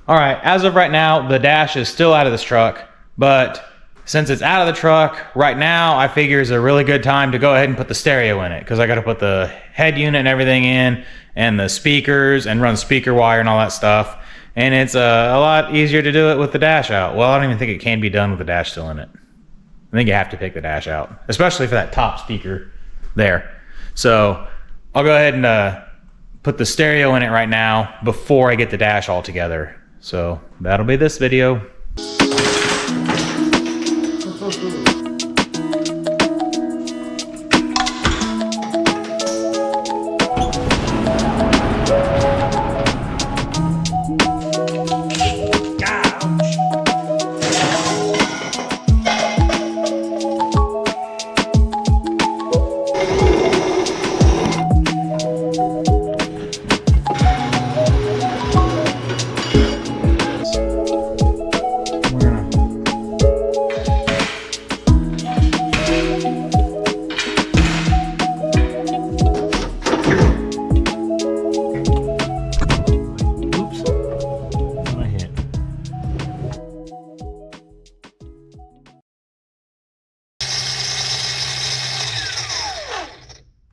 All right, as of right now, the dash is still out of this truck, but since it's out of the truck right now, I figure it's a really good time to go ahead and put the stereo in it, because I got to put the head unit and everything in, and the speakers, and run speaker wire and all that stuff. And it's a lot easier to do it with the dash out. Well, I don't even think it can be done with the dash still in it. I think you have to take the dash out, especially for that top speaker there. So I'll go ahead and put the stereo in it right now before I get the dash all together. So that'll be this video.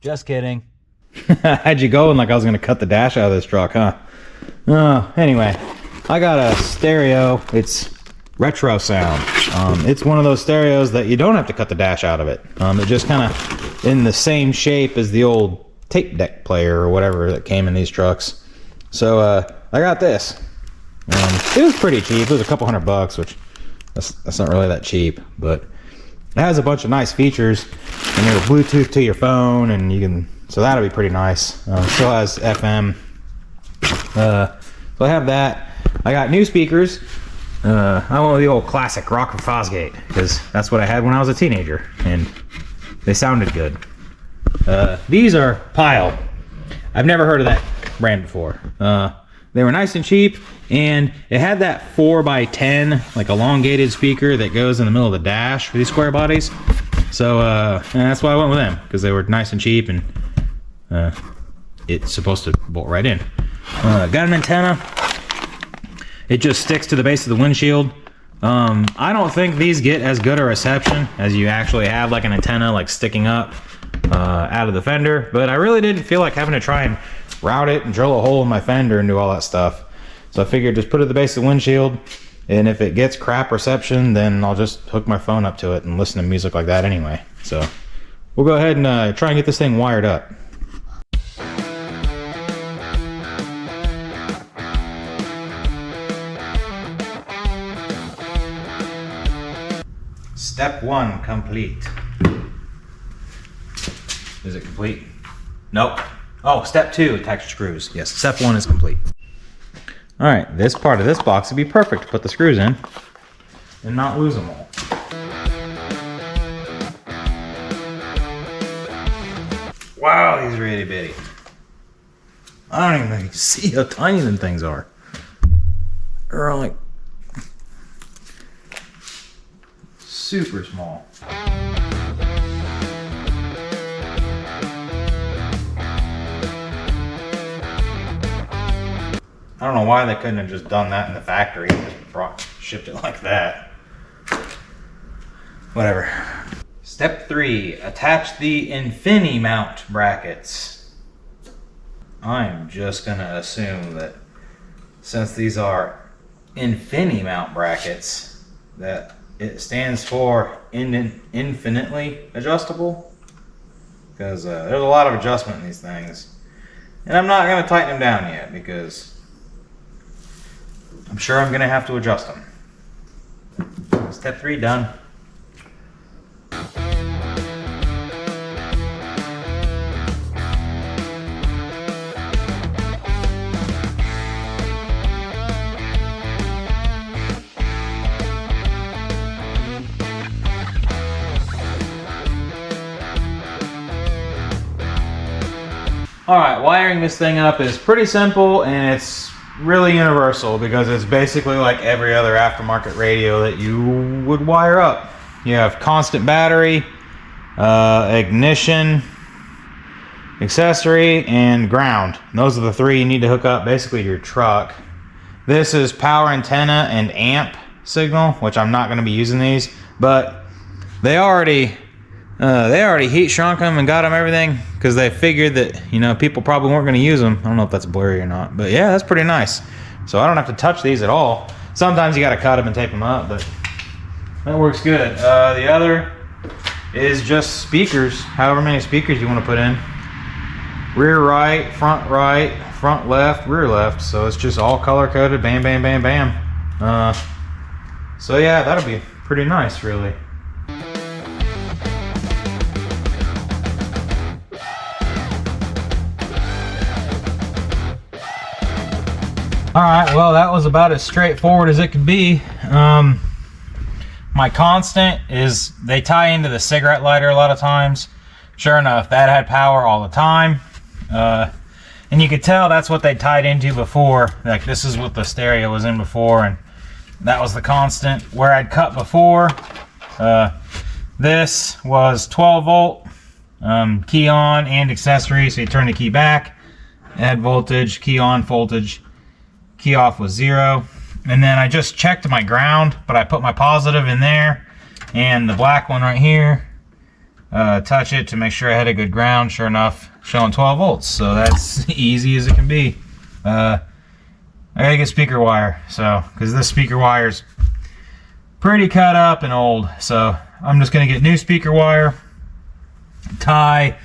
Just kidding. I had you going like I was gonna cut the dash out of this truck, huh? Anyway, I got a stereo. It's retro sound. It's one of those stereos that you don't have to cut the dash out of it. It just kind of in the same shape as the old tape deck player or whatever that came in these trucks. So I got this. It was pretty cheap. It was a couple $100, which that's not really that cheap, but it has a bunch of nice features, and it'll Bluetooth to your phone, and you can, so that'll be pretty nice. Still has FM. So I have that. I got new speakers. I went with the old classic Rock from Fosgate, because that's what I had when I was a teenager, and they sounded good. These are Pile. I've never heard of that brand before. They were nice and cheap, and it had that 4x10 like elongated speaker that goes in the middle of the dash for these square bodies. So and that's why I went with them, because they were nice and cheap, and it's supposed to bolt right in. Got an antenna. It just sticks to the base of the windshield. I don't think these get as good a reception as you actually have like an antenna like sticking up out of the fender, but I really didn't feel like having to try and route it and drill a hole in my fender and do all that stuff. So I figured just put it at the base of the windshield, and if it gets crap reception, then I'll just hook my phone up to it and listen to music like that anyway. So we'll go ahead and try and get this thing wired up. Step 1 complete. Is it complete? Nope. Oh, step 2, attach screws. Yes, step 1 is complete. All right, this part of this box would be perfect to put the screws in and not lose them all. Wow, these are itty bitty. I don't even see how tiny them things are. They're like super small. I don't know why they couldn't have just done that in the factory and just shipped it like that. Whatever. Step 3, attach the Infini mount brackets. I'm just gonna assume that since these are Infini mount brackets, that it stands for infinitely adjustable, because there's a lot of adjustment in these things, and I'm not gonna tighten them down yet because I'm sure I'm gonna have to adjust them. Step 3 done. Alright, wiring this thing up is pretty simple, and it's really universal because it's basically like every other aftermarket radio that you would wire up. You have constant battery, ignition, accessory, and ground. And those are the three you need to hook up basically to your truck. This is power antenna and amp signal, which I'm not going to be using these, but they already heat shrunk them and got them everything because they figured that, you know, people probably weren't going to use them. I don't know if that's blurry or not, but yeah, that's pretty nice. So I don't have to touch these at all. Sometimes you got to cut them and tape them up, but that works good. The other is just speakers, however many speakers you want to put in. Rear right, front left, rear left. So it's just all color coded, bam, bam, bam, bam. So yeah, that'll be pretty nice, really. All right, well, that was about as straightforward as it could be. My constant is they tie into the cigarette lighter a lot of times. Sure enough, that had power all the time. And you could tell that's what they tied into before. Like, this is what the stereo was in before, and that was the constant. Where I'd cut before, this was 12 volt, key on and accessory. So you turn the key back, add voltage, key on, voltage, key off was 0. And then I just checked my ground, but I put my positive in there and the black one right here. Touch it to make sure I had a good ground. Sure enough, showing 12 volts. So that's easy as it can be. I gotta get speaker wire, so because this speaker wire's pretty cut up and old. So I'm just gonna get new speaker wire, tie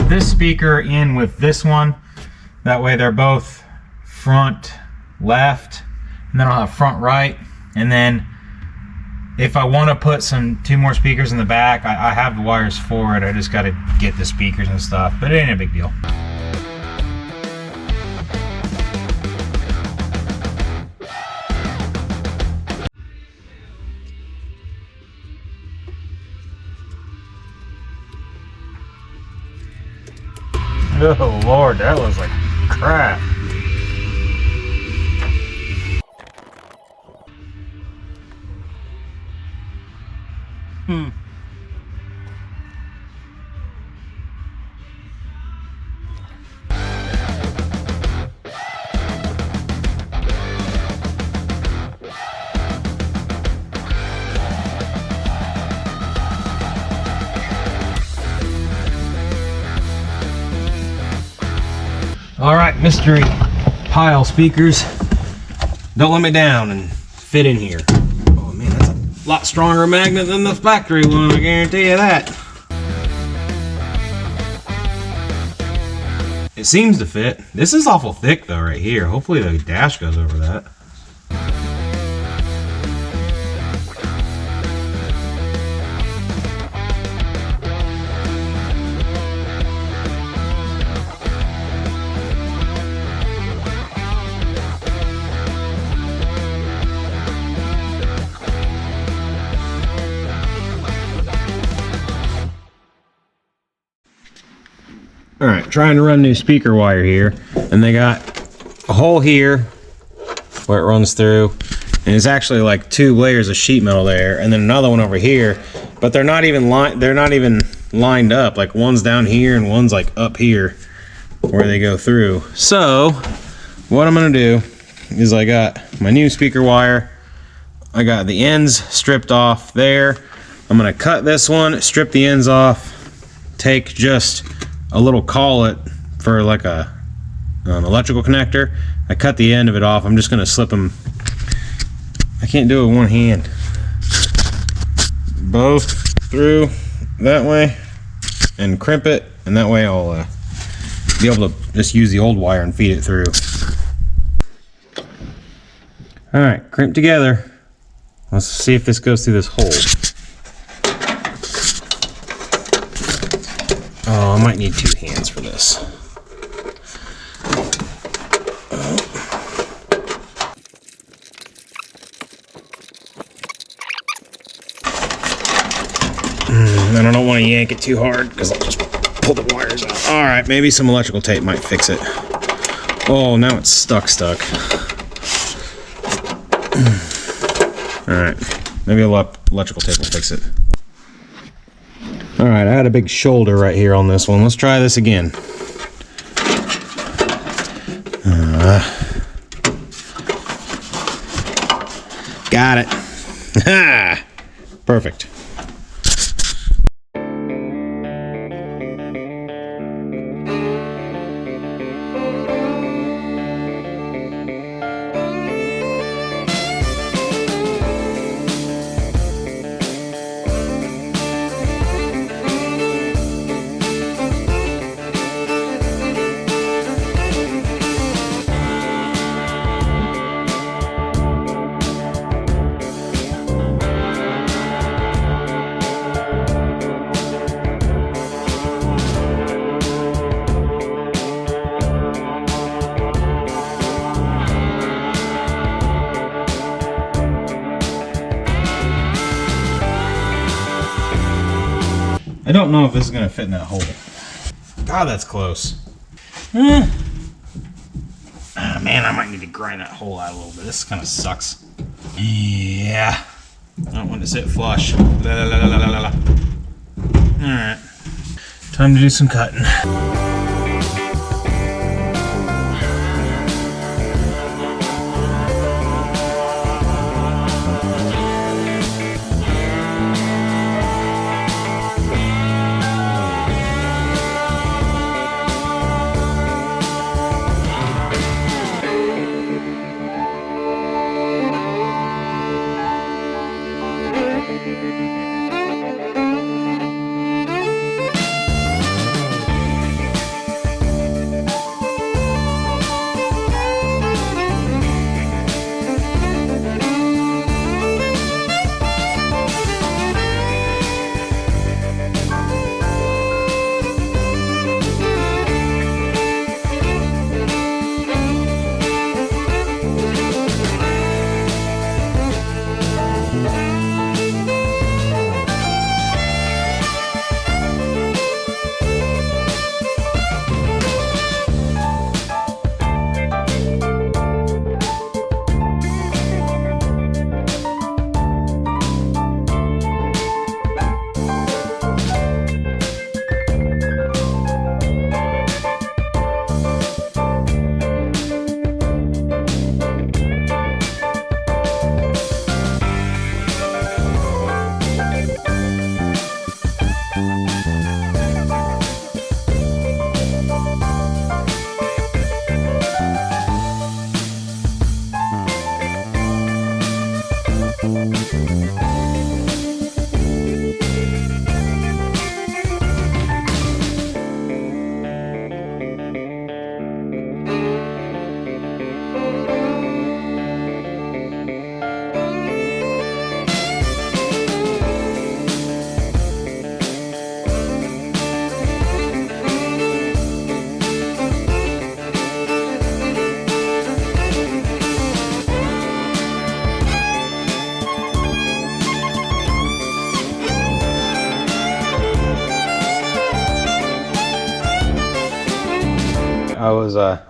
this speaker in with this one. That way they're both front left, and then I'll have front right. And then if I want to put two more speakers in the back, I have the wires for it. I just got to get the speakers and stuff, but it ain't a big deal. Oh Lord, that was like crap. All right, mystery pile speakers. Don't let me down and fit in here. Oh man, that's a lot stronger magnet than the factory one, I guarantee you that. It seems to fit. This is awful thick though right here. Hopefully the dash goes over that. All right, trying to run new speaker wire here, and they got a hole here where it runs through, and it's actually like 2 layers of sheet metal there, and then another one over here, but they're not even lined up. Like one's down here and one's like up here where they go through. So what I'm gonna do is I got my new speaker wire. I got the ends stripped off there. I'm gonna cut this one, strip the ends off, take just a little collet for like an electrical connector. I cut the end of it off. I'm just gonna slip them. I can't do it with one hand. Both through that way and crimp it, and that way I'll be able to just use the old wire and feed it through. All right, crimp together. Let's see if this goes through this hole. Oh, I might need 2 hands for this. And I don't want to yank it too hard because I'll just pull the wires out. All right, maybe some electrical tape might fix it. Oh, now it's stuck. All right, maybe electrical tape will fix it. All right, I had a big shoulder right here on this one. Let's try this again. Got it. Perfect. I don't know if this is going to fit in that hole. God, that's close. Oh, man, I might need to grind that hole out a little bit. This kind of sucks. Yeah. I don't want to sit flush. Alright. Time to do some cutting.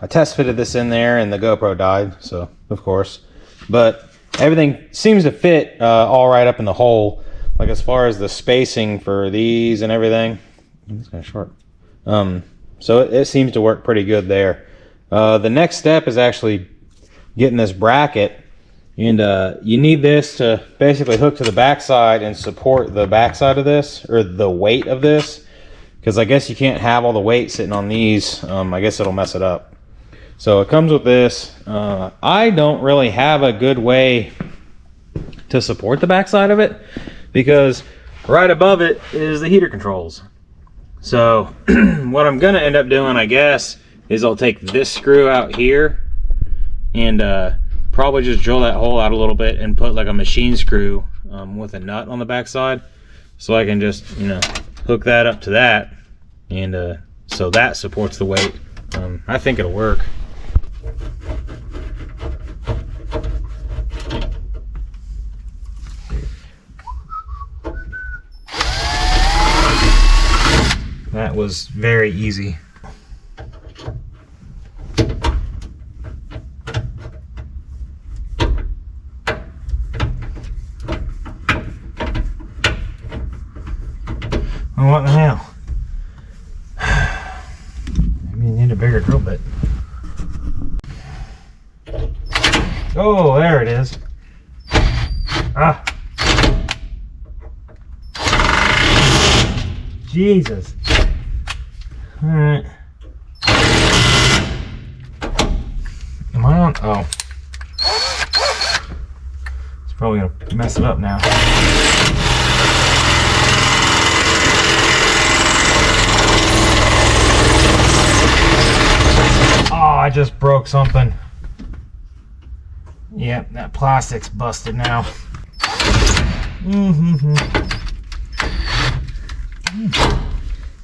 I test fitted this in there and the GoPro died, so of course, but everything seems to fit all right up in the hole. Like as far as the spacing for these and everything, it's kind of short. So it seems to work pretty good there. The next step is actually getting this bracket, and you need this to basically hook to the backside and support the backside of this, or the weight of this, because I guess you can't have all the weight sitting on these. I guess it'll mess it up. So it comes with this. I don't really have a good way to support the backside of it, because right above it is the heater controls. So what I'm gonna end up doing, I guess, is I'll take this screw out here and probably just drill that hole out a little bit and put like a machine screw with a nut on the backside, so I can just, you know, hook that up to that, and so that supports the weight. I think it'll work. That was very easy. Well, what the hell? Maybe you need a bigger drill bit. Oh, there it is. Ah. Jesus. Alright. Am I on? Oh. It's probably gonna mess it up now. Oh, I just broke something. Yep, that plastic's busted now.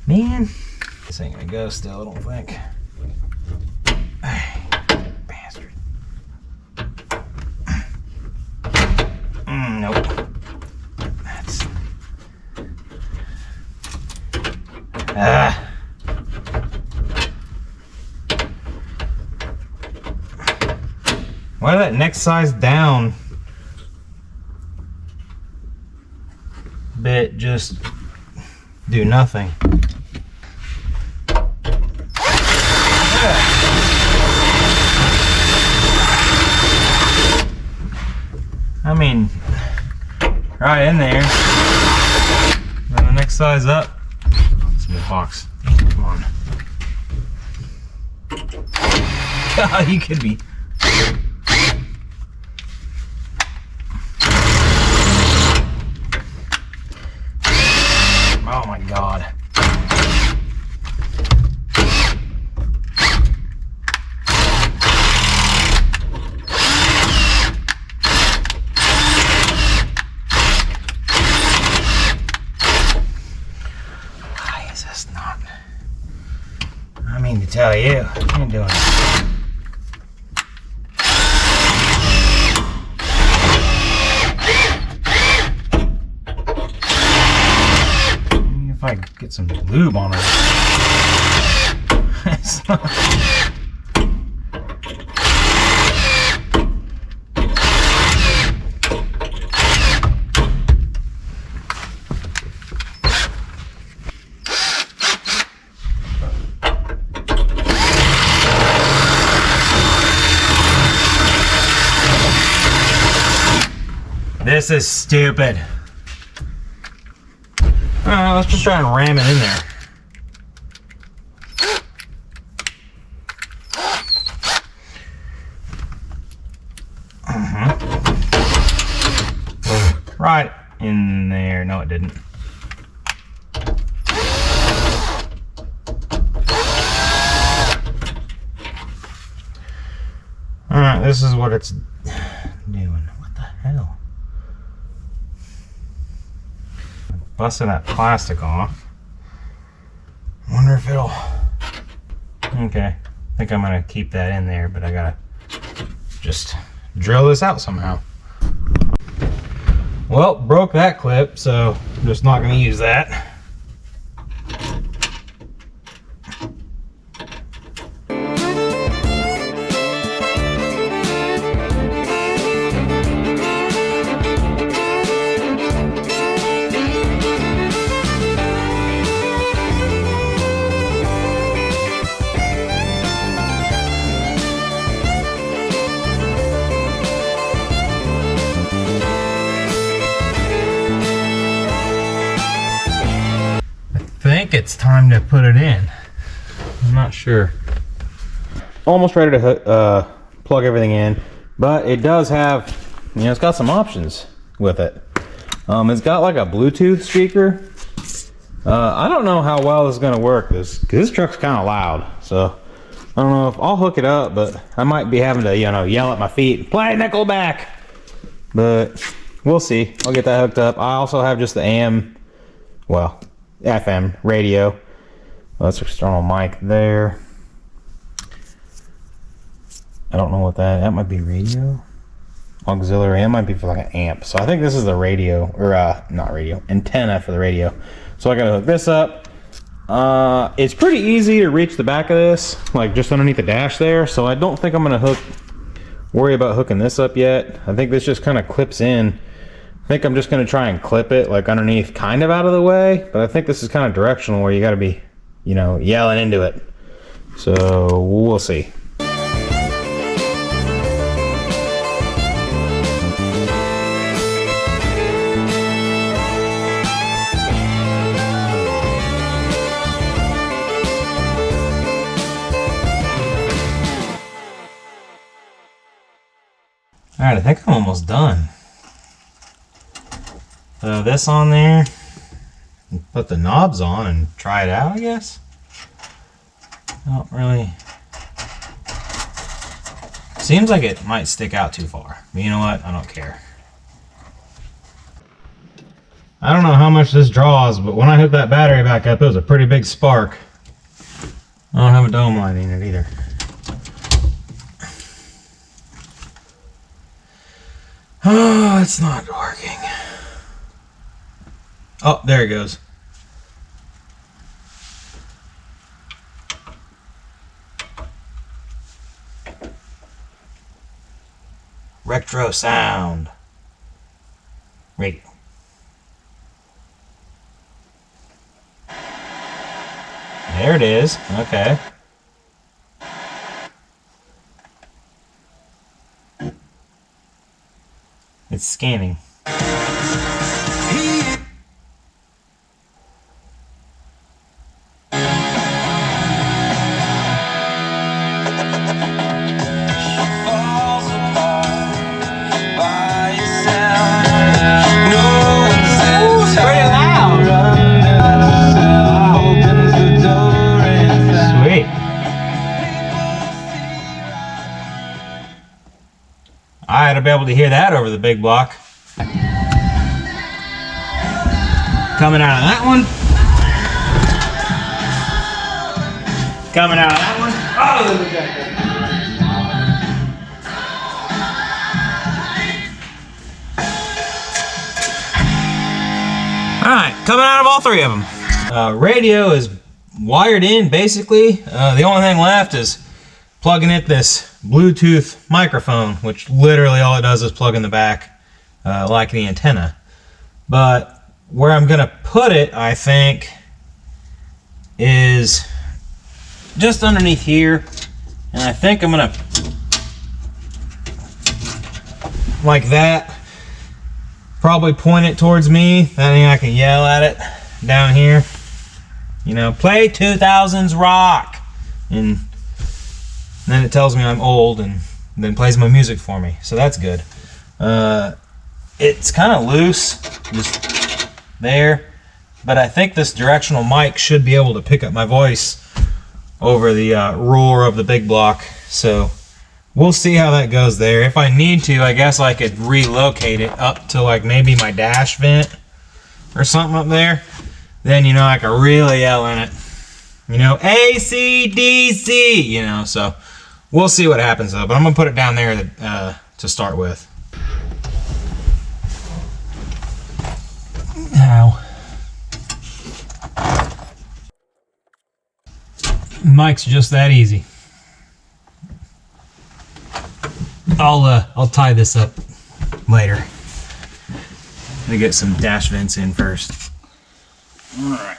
Man, this ain't gonna go still, I don't think. Bastard. Nope. That's... Why did that next size down bit just do nothing? I mean, right in there. Then the next size up. It's in the box. Come on. God, you could be. Oh my God. Why is this not? I mean to tell you, I'm doing it. If I get some lube on it. It's not... This is stupid. Alright, let's just try and ram it in there. Right in there. No, it didn't. Alright, this is what it's doing. What the hell? Busting that plastic off. Wonder if it'll... Okay, I think I'm gonna keep that in there, but I gotta just drill this out somehow. Well, broke that clip, so I'm just not gonna use that. I think it's time to put it in. I'm not sure. Almost ready to plug everything in, but it does have, you know, it's got some options with it. It's got like a Bluetooth speaker. I don't know how well this is gonna work. This truck's kind of loud, so I don't know if I'll hook it up, but I might be having to, you know, yell at my feet, play Nickelback. But we'll see. I'll get that hooked up. I also have just the AM, well, FM radio. Well, that's external mic there. I don't know what that might be. Radio auxiliary. That might be for like an amp. So I think this is the radio, or not radio, antenna for the radio. So I gotta hook this up. It's pretty easy to reach the back of this, like just underneath the dash there. So I don't think I'm gonna worry about hooking this up yet. I think this just kind of clips in. I think I'm just going to try and clip it like underneath, kind of out of the way, but I think this is kind of directional where you got to be, you know, yelling into it. So we'll see. Alright, I think I'm almost done. Throw this on there. And put the knobs on and try it out, I guess. I don't really... Seems like it might stick out too far. But you know what? I don't care. I don't know how much this draws, but when I hooked that battery back up, it was a pretty big spark. I don't have a dome light in it either. Oh, it's not working. Oh, there it goes. Retro sound. Radio. There it is. Okay. It's scanning. I had to be able to hear that over the big block. Coming out of that one. Coming out of that one. Oh, there's a jacket. Alright, coming out of all three of them. Radio is wired in basically. The only thing left is plugging in this Bluetooth microphone, which literally all it does is plug in the back like the antenna. But where I'm gonna put it, I think, is just underneath here, and I think I'm gonna, like that, probably point it towards me. That way I can yell at it down here, you know, play 2000s rock, and then it tells me I'm old and then plays my music for me. So that's good. It's kind of loose, just there. But I think this directional mic should be able to pick up my voice over the roar of the big block. So we'll see how that goes there. If I need to, I guess I could relocate it up to like maybe my dash vent or something up there. Then, you know, I can really yell in it. You know, AC/DC, you know, so we'll see what happens though, but I'm gonna put it down there to start with. Ow. Mike's just that easy. I'll tie this up later. Let me get some dash vents in first. All right.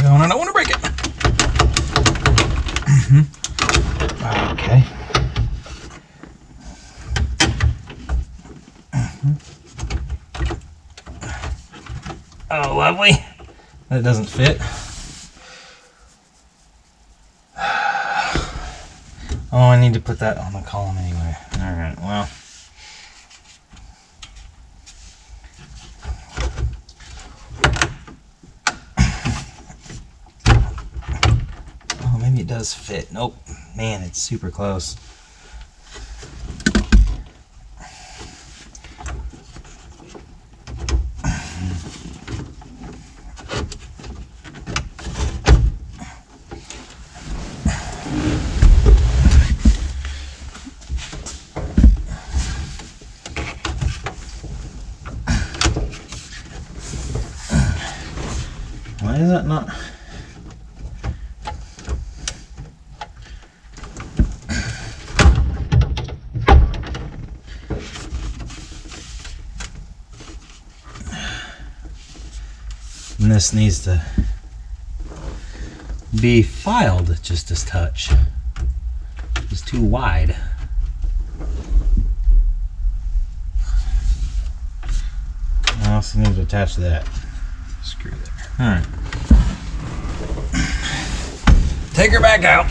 I don't want to break it. Okay. Oh, lovely. That doesn't fit. Oh, I need to put that on the column anyway. Alright, well. Oh, maybe it does fit. Nope. Man, it's super close. Why is that not? And this needs to be filed just a touch. It's too wide. I also need to attach that screw there. Alright. Take her back out.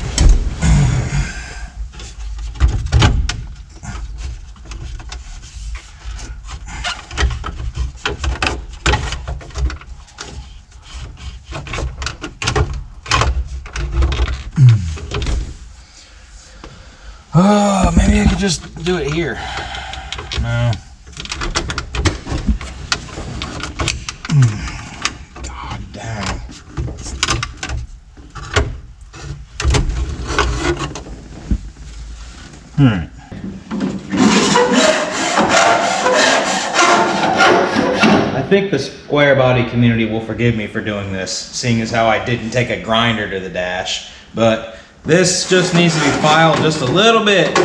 Oh, maybe I could just do it here. No. God dang. I think the square body community will forgive me for doing this, seeing as how I didn't take a grinder to the dash, but this just needs to be filed just a little bit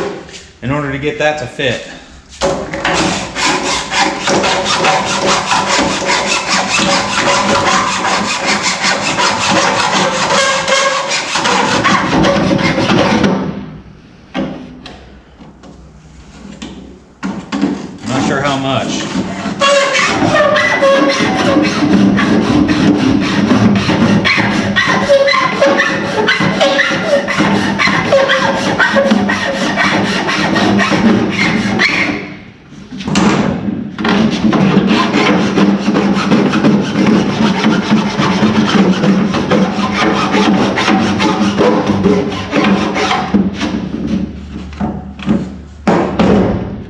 in order to get that to fit. I'm not sure how much.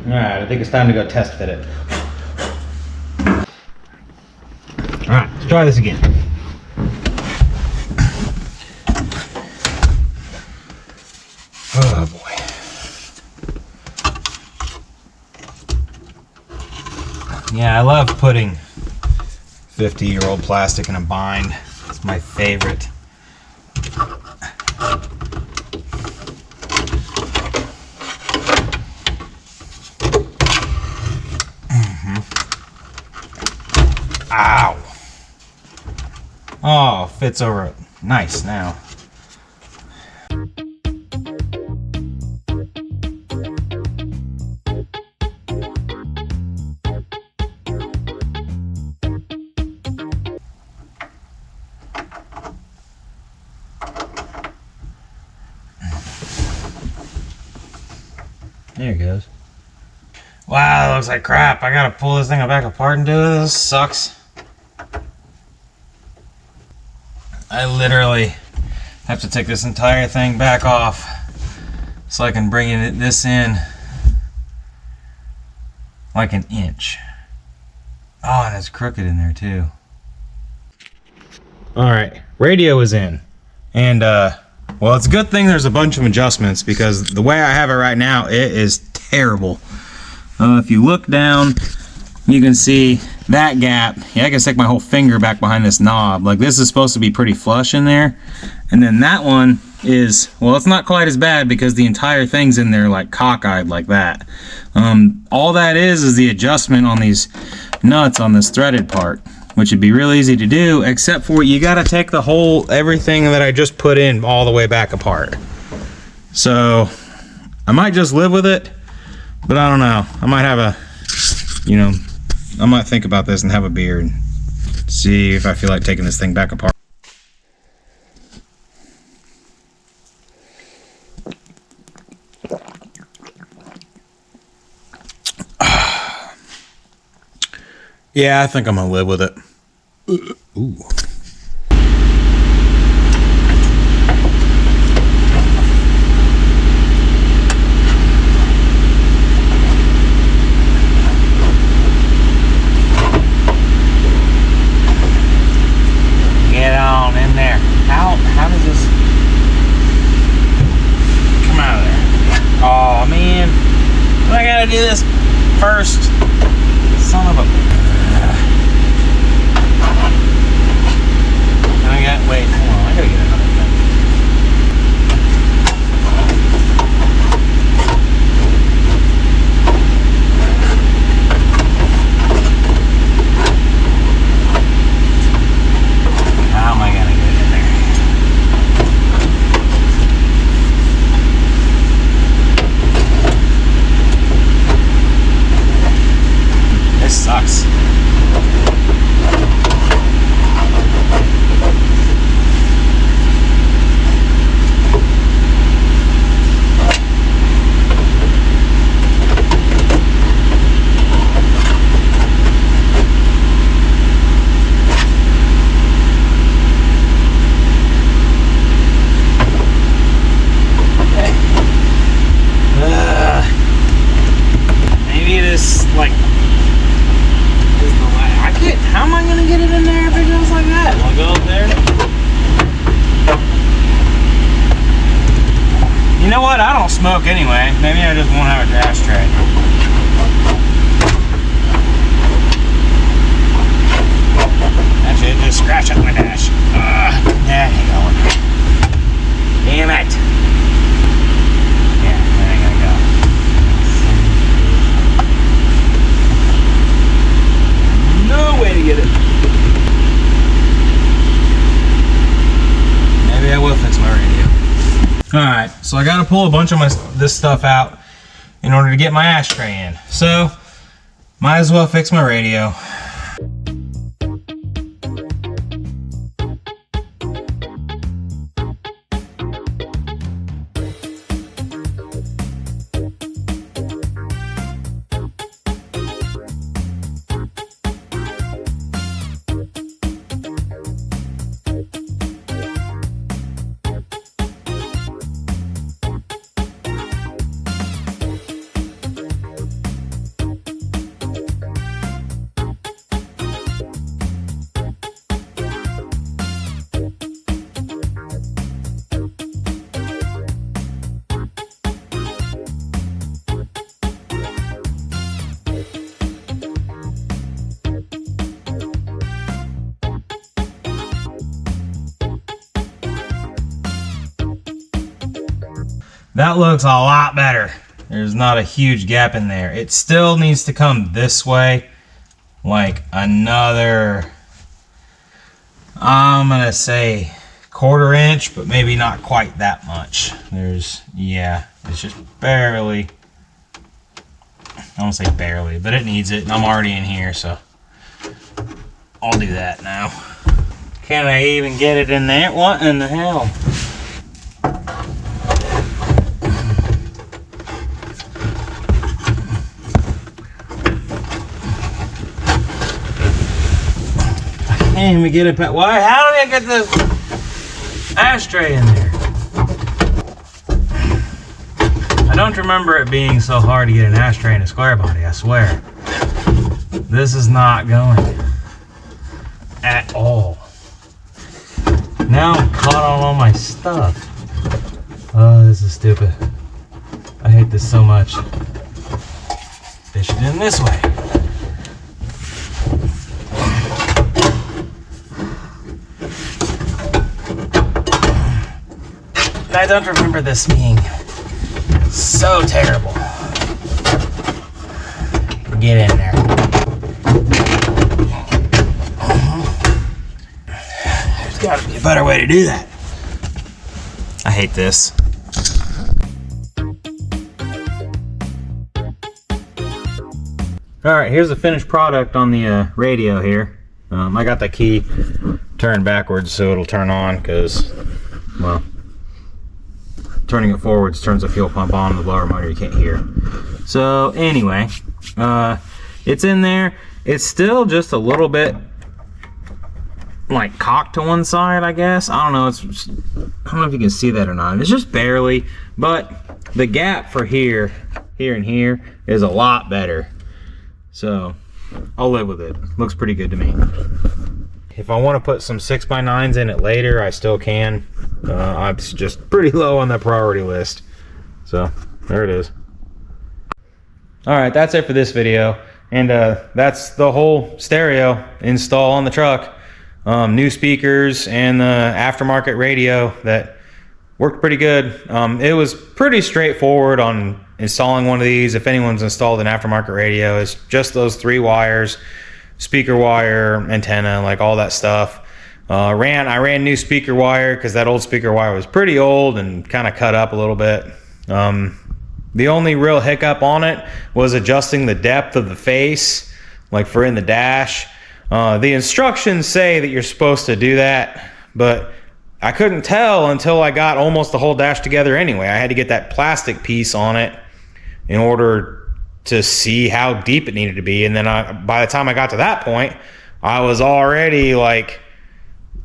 Alright, I think it's time to go test fit it. Alright, let's try this again. Oh boy. Yeah, I love putting 50-year-old plastic in a bind. It's my favorite. Ow! Oh, fits over nice now. There it goes. Wow, that looks like crap. I gotta pull this thing back apart and do it. This sucks. I literally have to take this entire thing back off so I can bring this in like an inch. Oh, and it's crooked in there too. Alright, radio is in. And well, it's a good thing there's a bunch of adjustments, because the way I have it right now, it is terrible. If you look down, you can see that gap. Yeah, I can stick my whole finger back behind this knob. Like, this is supposed to be pretty flush in there. And then that one is, well, it's not quite as bad because the entire thing's in there like cockeyed like that. All that is the adjustment on these nuts on this threaded part, which would be real easy to do, except for you got to take the whole, everything that I just put in all the way back apart. So I might just live with it, but I don't know. I might have a, you know, I might think about this and have a beer and see if I feel like taking this thing back apart. Yeah, I think I'm gonna live with it. Ooh. Get on in there. How does this come out of there? Oh man, I gotta do this first. Son of a. But I don't smoke anyway. Maybe I just won't have a dash tray. Actually, it just scratched up my dash. Yeah, hang on. Damn it. Yeah, there I gotta go. No way to get it. Maybe I will fix my radio. Alright, so I gotta pull a bunch of this stuff out in order to get my ashtray in. So, might as well fix my radio. That looks a lot better. There's not a huge gap in there. It still needs to come this way, like another, I'm gonna say 1/4 inch, but maybe not quite that much. Yeah, it's just barely, I won't say barely, but it needs it, and I'm already in here, so I'll do that now. Can I even get it in there? What in the hell? Can't even get it back. Why? How did I get the ashtray in there? I don't remember it being so hard to get an ashtray in a square body, I swear. This is not going at all. Now I'm caught on all my stuff. Oh, this is stupid. I hate this so much. Fish it in this way. I don't remember this being so terrible. Get in there. There's got to be a better way to do that. I hate this. Alright, here's the finished product on the radio here. I got the key turned backwards so it'll turn on because, well, turning it forwards turns the fuel pump on, the blower motor you can't hear. So anyway, it's in there. It's still just a little bit like cocked to one side, I guess. I don't know. I don't know if you can see that or not. It's just barely, but the gap for here and here is a lot better. So I'll live with it. Looks pretty good to me. If I want to put some 6x9s in it later, I still can. I'm just pretty low on the priority list. So there it is. Alright, that's it for this video. And that's the whole stereo install on the truck. New speakers and the aftermarket radio that worked pretty good. It was pretty straightforward on installing one of these. If anyone's installed an aftermarket radio, it's just those 3 wires, speaker wire, antenna, like all that stuff. I ran new speaker wire because that old speaker wire was pretty old and kind of cut up a little bit. The only real hiccup on it was adjusting the depth of the face, like for in the dash. The instructions say that you're supposed to do that, but I couldn't tell until I got almost the whole dash together anyway. I had to get that plastic piece on it in order to see how deep it needed to be. And then by the time I got to that point, I was already like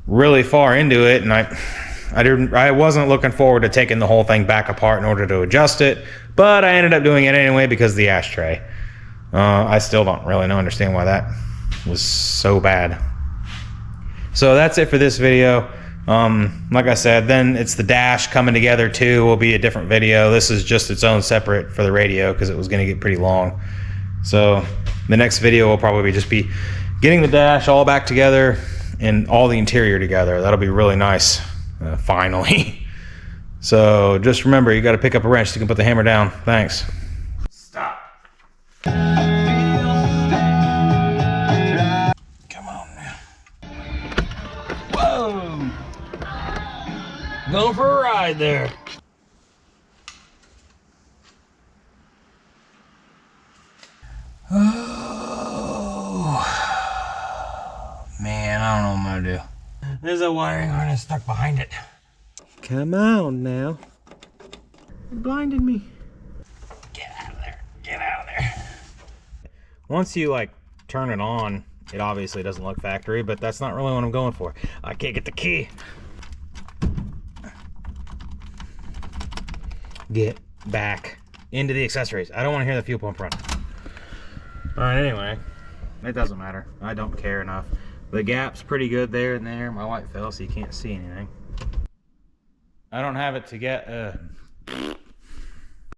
really far into it, and I wasn't looking forward to taking the whole thing back apart in order to adjust it, but I ended up doing it anyway because of the ashtray. I still don't really understand why that was so bad. So that's it for this video. Like I said, then it's the dash coming together too will be a different video. This is just its own separate for the radio because it was going to get pretty long. So the next video will probably just be getting the dash all back together and all the interior together. That'll be really nice, finally. So just remember, you got to pick up a wrench so you can put the hammer down. Thanks. Stop. Come on now. Whoa. Going for a ride there. Oh. Man, I don't know what I'm gonna do. There's a wiring harness stuck behind it. Come on now. You blinded me. Get out of there. Get out of there. Once you like turn it on, it obviously doesn't look factory, but that's not really what I'm going for. I can't get the key. Get back into the accessories. I don't want to hear the fuel pump run. Alright, anyway. It doesn't matter. I don't care enough. The gap's pretty good there and there. My light fell so you can't see anything. I don't have it to get